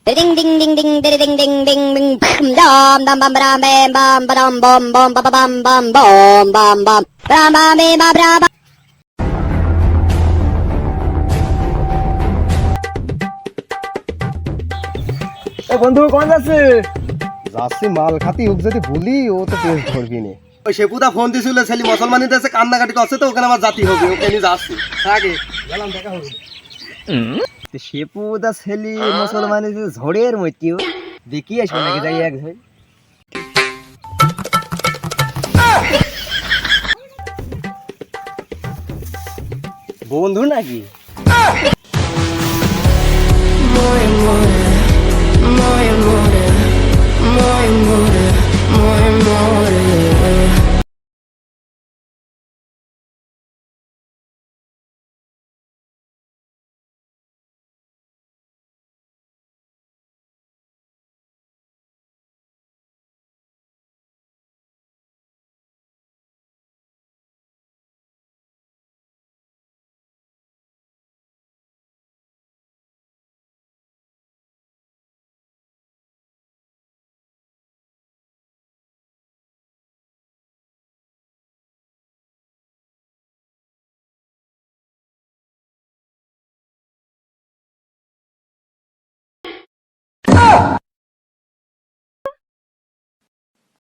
Ding ding ding ding ding ding ding ding ding dam dam bam bam bam bam bam bam bam bam bam bam bam bam bam bam bam bam bam. এ বন্ধু কোন যাচ্ছে? যাচ্ছি মাল খাতি okay যদি ভুলি ও তো test করবি নি। ওই শেপুদা ফোন দিছিল ছেলে মুসলমানি দেশে কান্নাকাটি করছে তো ওখানে আমার জাতি হবে ওকে নিয়ে যাচ্ছি আগে গেলাম দেখা হবে। শেপুদা ছেলি মুসলমানি ঝড়ের মধ্যেও দেখি আসবে নাকি যাই এক ঝড়। বন্ধু নাকি?